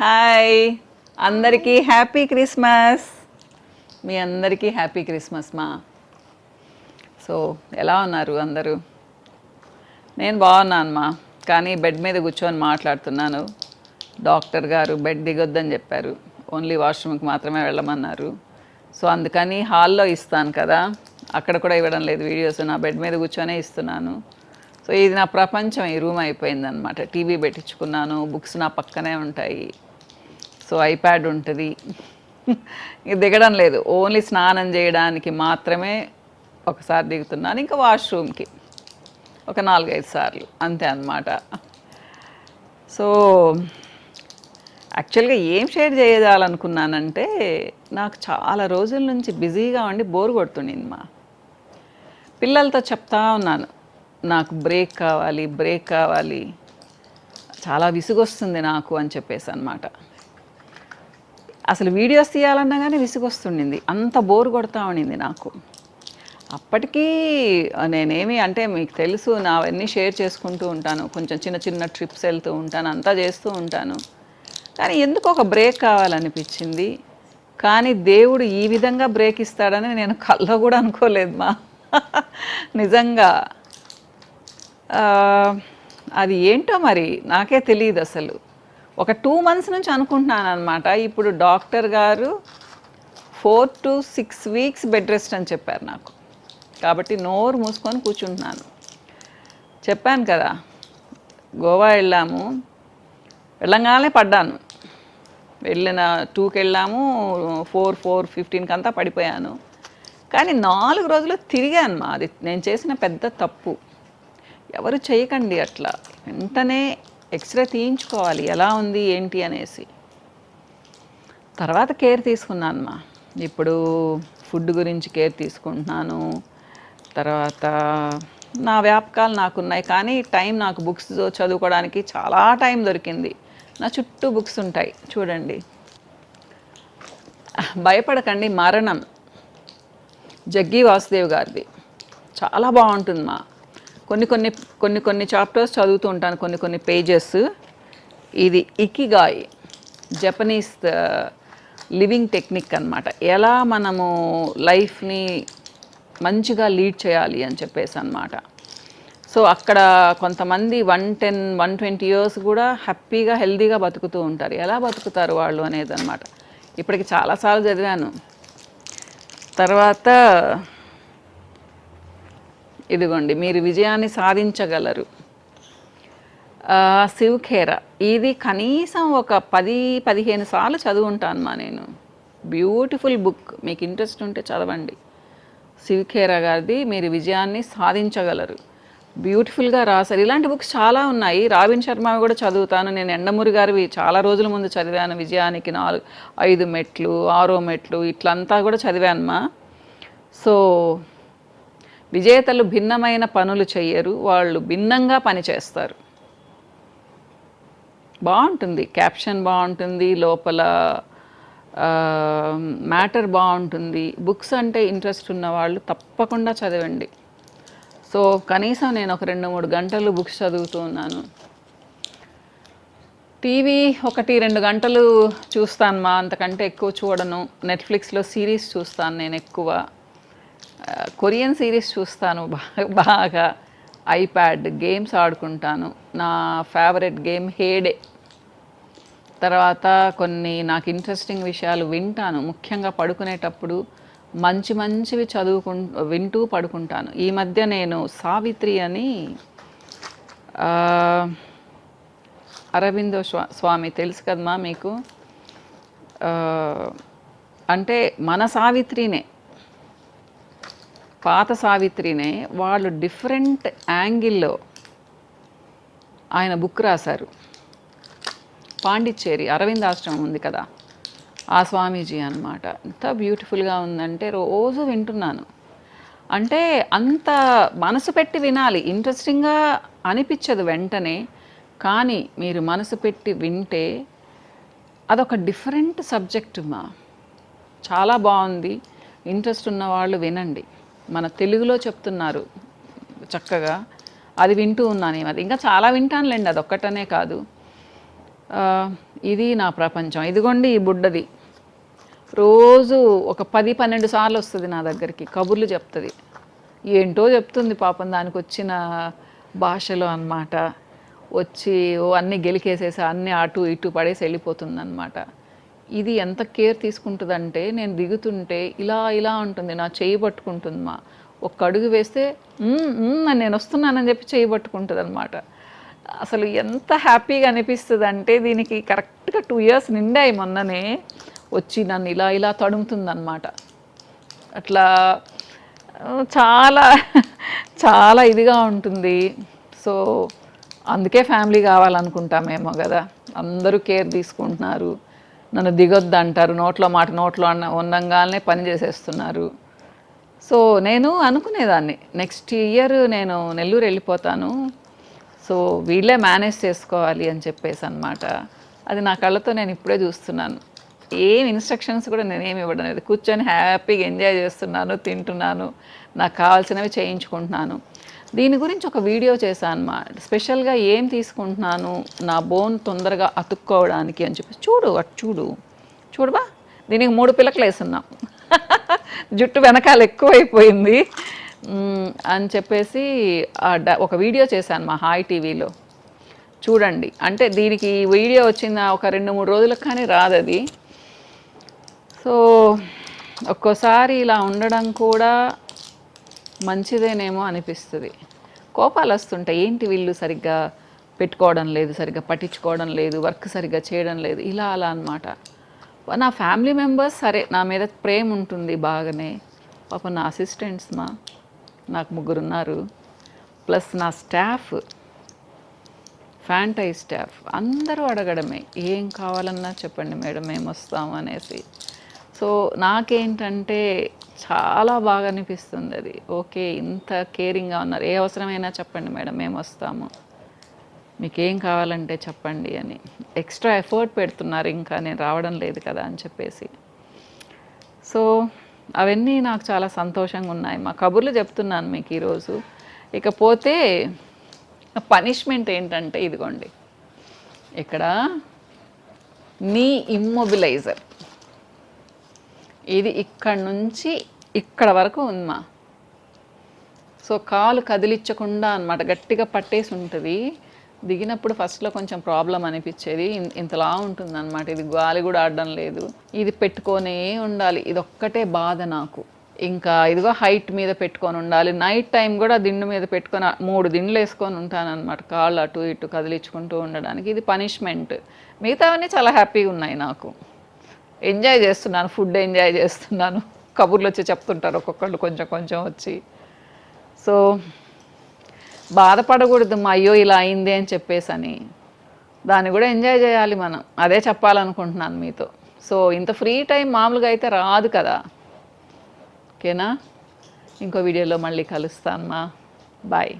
Hi అందరికీ happy Christmas. మీ అందరికీ happy Christmas మా. సో ఎలా ఉన్నారు అందరూ? నేను బాగున్నాను మా, కానీ బెడ్ మీద కూర్చొని మాట్లాడుతున్నాను. డాక్టర్ గారు బెడ్ దిగొద్దని చెప్పారు, ఓన్లీ వాష్రూమ్కి మాత్రమే వెళ్ళమన్నారు. సో అందుకని హాల్లో ఇస్తాను కదా, అక్కడ కూడా ఇవ్వడం లేదు వీడియోస్, నా బెడ్ మీద కూర్చొనే ఇస్తున్నాను. సో ఇది నా ప్రపంచం, ఈ రూమ్ అయిపోయిందనమాట. టీవీ పెట్టించుకున్నాను, బుక్స్ నా పక్కనే ఉంటాయి, సో ఐప్యాడ్ ఉంటుంది. ఇది దిగడం లేదు, ఓన్లీ స్నానం చేయడానికి మాత్రమే ఒకసారి దిగుతున్నాను, ఇంకా వాష్రూమ్కి ఒక 4-5 సార్లు అంతే అన్నమాట. సో యాక్చువల్గా ఏం షేర్ చేయాలనుకున్నానంటే, నాకు చాలా రోజుల నుంచి బిజీగా ఉండి బోర్ కొడుతుండింది మా. పిల్లలతో చెప్తా ఉన్నాను, నాకు బ్రేక్ కావాలి, చాలా విసుగొస్తుంది నాకు అని చెప్పేసి అనమాట. అసలు వీడియోస్ తీయాలన్నా కానీ విసుగొస్తుండింది, అంత బోర్ కొడతా ఉండింది నాకు. అప్పటికీ నేనేమి అంటే మీకు తెలుసు, నావన్నీ షేర్ చేసుకుంటూ ఉంటాను, కొంచెం చిన్న చిన్న ట్రిప్స్ వెళ్తూ ఉంటాను, అంతా చేస్తూ ఉంటాను. కానీ ఎందుకు ఒక బ్రేక్ కావాలనిపించింది. కానీ దేవుడు ఈ విధంగా బ్రేక్ ఇస్తాడని నేను కల్లో కూడా అనుకోలేదు మా. నిజంగా అది ఏంటో మరి నాకే తెలియదు అసలు. ఒక 2 months నుంచి అనుకుంటున్నాను అనమాట. ఇప్పుడు డాక్టర్ గారు 4 to 6 weeks బెడ్ రెస్ట్ అని చెప్పారు నాకు. కాబట్టి నోరు మూసుకొని కూర్చుంటున్నాను. చెప్పాను కదా, గోవా వెళ్ళాము, వెళ్ళంగానే పడ్డాను. వెళ్ళిన 2కి వెళ్ళాము, 4:15 అంతా పడిపోయాను. కానీ 4 రోజులు తిరిగాను మా. అది నేను చేసిన పెద్ద తప్పు. ఎవరు చేయకండి అట్లా. వెంటనే ఎక్స్రే తీయించుకోవాలి, ఎలా ఉంది ఏంటి అనేసి. తర్వాత కేర్ తీసుకున్నాను మా. ఇప్పుడు ఫుడ్ గురించి కేర్ తీసుకుంటున్నాను. తర్వాత నా వ్యాపకాలు నాకున్నాయి, కానీ టైం నాకు బుక్స్ చదువుకోవడానికి చాలా టైం దొరికింది. నా చుట్టూ బుక్స్ ఉంటాయి చూడండి. భయపడకండి, మరణం, జగ్గి వాసుదేవ్ గారిది చాలా బాగుంటుంది మా. కొన్ని చాప్టర్స్ చదువుతూ ఉంటాను, కొన్ని పేజెస్. ఇది ఇకిగాయ్, జపనీస్ లివింగ్ టెక్నిక్ అన్నమాట. ఎలా మనము లైఫ్ని మంచిగా లీడ్ చేయాలి అని చెప్పేసి అన్నమాట. సో అక్కడ కొంతమంది 110-120 years కూడా హ్యాపీగా హెల్తీగా బతుకుతూ ఉంటారు. ఎలా బతుకుతారు వాళ్ళు అనేది అన్నమాట. ఇప్పటికి చాలాసార్లు చదివాను. తర్వాత ఇదిగోండి, మీరు విజయాన్ని సాధించగలరు, శివ్ ఖేరా. ఇది కనీసం ఒక 10-15 సార్లు చదువుంటాను మా నేను. బ్యూటిఫుల్ బుక్, మీకు ఇంట్రెస్ట్ ఉంటే చదవండి. శివ్ ఖేరా గారిది మీరు విజయాన్ని సాధించగలరు. బ్యూటిఫుల్గా రాశారు. ఇలాంటి బుక్స్ చాలా ఉన్నాయి. రాబిన్ శర్మ కూడా చదువుతాను నేను. ఎండమూరి గారివి చాలా రోజుల ముందు చదివాను. విజయానికి 5 మెట్లు, 6వ మెట్లు, ఇట్లంతా కూడా చదివాను మా. సో విజేతలు భిన్నమైన పనులు చెయ్యరు, వాళ్ళు భిన్నంగా పనిచేస్తారు. బాగుంటుంది, క్యాప్షన్ బాగుంటుంది, లోపల మ్యాటర్ బాగుంటుంది. బుక్స్ అంటే ఇంట్రెస్ట్ ఉన్న వాళ్ళు తప్పకుండా చదవండి. సో కనీసం నేను ఒక 2-3 గంటలు బుక్స్ చదువుతూ ఉన్నాను. టీవీ 1-2 గంటలు చూస్తాను మా, అంతకంటే ఎక్కువ చూడను. నెట్ఫ్లిక్స్లో సిరీస్ చూస్తాను నేను ఎక్కువ. కొరియన్ సిరీస్ చూస్తాను బాగా. ఐప్యాడ్ గేమ్స్ ఆడుకుంటాను. నా ఫేవరెట్ గేమ్ హేడే. తర్వాత కొన్ని నాకు ఇంట్రెస్టింగ్ విషయాలు వింటాను, ముఖ్యంగా పడుకునేటప్పుడు మంచివి వింటూ పడుకుంటాను. ఈ మధ్య నేను సావిత్రి అని, అరవిందో స్వామి తెలుసు కదమ్మా మీకు. అంటే మన సావిత్రినే, పాత సావిత్రినే వాళ్ళు డిఫరెంట్ యాంగిల్లో ఆయన బుక్ రాశారు. పాండిచ్చేరి అరవింద్ ఆశ్రమం ఉంది కదా, ఆ స్వామీజీ అన్నమాట. ఎంత బ్యూటిఫుల్గా ఉందంటే రోజు వింటున్నాను. అంటే అంత మనసు పెట్టి వినాలి. ఇంట్రెస్టింగ్గా అనిపించదు వెంటనే, కానీ మీరు మనసు పెట్టి వింటే అదొక డిఫరెంట్ సబ్జెక్టు మా. చాలా బాగుంది. ఇంట్రెస్ట్ ఉన్న వాళ్ళు వినండి. మన తెలుగులో చెప్తున్నారు చక్కగా, అది వింటూ ఉన్నాను. అది ఇంకా చాలా వింటానులేండి, అదొక్కటనే కాదు. ఇది నా ప్రపంచం. ఇదిగోండి ఈ బుడ్డది రోజు ఒక 10-12 సార్లు వస్తుంది నా దగ్గరికి, కబుర్లు చెప్తుంది. ఏంటో చెప్తుంది పాపం, దానికి వచ్చిన భాషలో అన్నమాట. వచ్చి అన్నీ గెలికేసేసి అన్నీ అటు ఇటు పడేసి వెళ్ళిపోతుంది అనమాట. ఇది ఎంత కేర్ తీసుకుంటుందంటే, నేను దిగుతుంటే ఇలా ఇలా ఉంటుంది, నా చేయి పట్టుకుంటుంది. ఒక్క అడుగు వేస్తే నేను వస్తున్నానని చెప్పి చేయి పట్టుకుంటుంది అనమాట. అసలు ఎంత హ్యాపీగా అనిపిస్తుంది అంటే, దీనికి కరెక్ట్గా 2 years నిండాయి మొన్ననే. వచ్చి నన్ను ఇలా ఇలా తడుముతుందన్నమాట. అట్లా చాలా చాలా ఇదిగా ఉంటుంది. సో అందుకే ఫ్యామిలీ కావాలనుకుంటామేమో కదా. అందరూ కేర్ తీసుకుంటున్నారు, నన్ను దిగొద్దు అంటారు, నోట్లో మాట నోట్లో ఉండంగానే పని చేసేస్తున్నారు. సో నేను అనుకునేదాన్ని నెక్స్ట్ ఇయర్ నేను నెల్లూరు వెళ్ళిపోతాను, సో వీళ్ళే మేనేజ్ చేసుకోవాలి అని చెప్పేసి అనమాట. అది నా కళ్ళతో నేను ఇప్పుడే చూస్తున్నాను. ఏం ఇన్స్ట్రక్షన్స్ కూడా నేనేమి ఇవ్వడం లేదు, కూర్చొని హ్యాపీగా ఎంజాయ్ చేస్తున్నాను, తింటున్నాను, నాకు కావాల్సినవి చేయించుకుంటున్నాను. దీని గురించి ఒక వీడియో చేశాను అన్నమాట. స్పెషల్గా ఏం తీసుకుంటున్నాను నా బోన్ తొందరగా అతుక్కోవడానికి అని చెప్పి. చూడుబా, దీనికి 3 పిలకలు వేస్తున్నాం, జుట్టు వెనకాల ఎక్కువైపోయింది అని చెప్పేసి ఒక వీడియో చేశాను మా హాయ్ టీవీలో. చూడండి, అంటే దీనికి వీడియో వచ్చిన ఒక 2-3 రోజులకు కానీ రాదు అది. సో ఒక్కోసారి ఇలా ఉండడం కూడా మంచిదేనేమో అనిపిస్తుంది. కోపాలు వస్తుంటాయి, ఏంటి వీళ్ళు సరిగ్గా పెట్టుకోవడం లేదు, సరిగ్గా పట్టించుకోవడం లేదు, వర్క్ సరిగ్గా చేయడం లేదు, ఇలా అలా అనమాట. నా ఫ్యామిలీ మెంబర్స్ సరే నా మీద ప్రేమ ఉంటుంది బాగానే. పాపం నా అసిస్టెంట్స్ నాకు 3 ఉన్నారు, ప్లస్ నా స్టాఫ్, ఫ్యాంటై స్టాఫ్ అందరూ అడగడమే, ఏం కావాలన్నా చెప్పండి మేడం మేము వస్తాము అనేసి. సో నాకేంటంటే చాలా బాగా అనిపిస్తుంది అది. ఓకే, ఇంత కేరింగ్గా ఉన్నారు, ఏ అవసరమైనా చెప్పండి మేడం మేము వస్తాము, మీకేం కావాలంటే చెప్పండి అని. ఎక్స్ట్రా ఎఫర్ట్ పెడుతున్నారు, ఇంకా నేను రావడం లేదు కదా అని చెప్పేసి. సో అవన్నీ నాకు చాలా సంతోషంగా ఉన్నాయి. మా కబుర్లు చెప్తున్నాను మీకు ఈరోజు. ఇకపోతే పనిష్మెంట్ ఏంటంటే ఇదిగోండి, ఇక్కడ నీ ఇమ్మొబిలైజర్, ఇది ఇక్కడ నుంచి ఇక్కడ వరకు ఉందమ్మా. సో కాలు కదిలించకుండా అన్నమాట, గట్టిగా పట్టేసి ఉంటుంది. దిగినప్పుడు ఫస్ట్లో కొంచెం ప్రాబ్లం అనిపించేది, ఇంతలా ఉంటుంది అనమాట. ఇది గాలి కూడా ఆడడం లేదు, ఇది పెట్టుకొనే ఉండాలి, ఇది ఒక్కటే బాధ నాకు. ఇంకా ఇదిగో హైట్ మీద పెట్టుకొని ఉండాలి. నైట్ టైం కూడా దిండు మీద పెట్టుకొని 3 దిండ్లు వేసుకొని ఉంటానన్నమాట, కాళ్ళు అటు ఇటు కదిలించుకుంటూ ఉండడానికి. ఇది పనిష్మెంట్. మిగతావన్నీ చాలా హ్యాపీగా ఉన్నాయి, నాకు ఎంజాయ్ చేస్తున్నాను, ఫుడ్ ఎంజాయ్ చేస్తున్నాను. కబుర్లు వచ్చి చెప్తుంటారు ఒక్కొక్కళ్ళు కొంచెం కొంచెం వచ్చి. సో బాధపడకూడదు మా అయ్యో ఇలా అయింది అని చెప్పేసి అని, దాన్ని కూడా ఎంజాయ్ చేయాలి మనం. అదే చెప్పాలనుకుంటున్నాను మీతో. సో ఇంత ఫ్రీ టైం మామూలుగా అయితే రాదు కదా. ఓకేనా, ఇంకో వీడియోలో మళ్ళీ కలుస్తాను. బాయ్.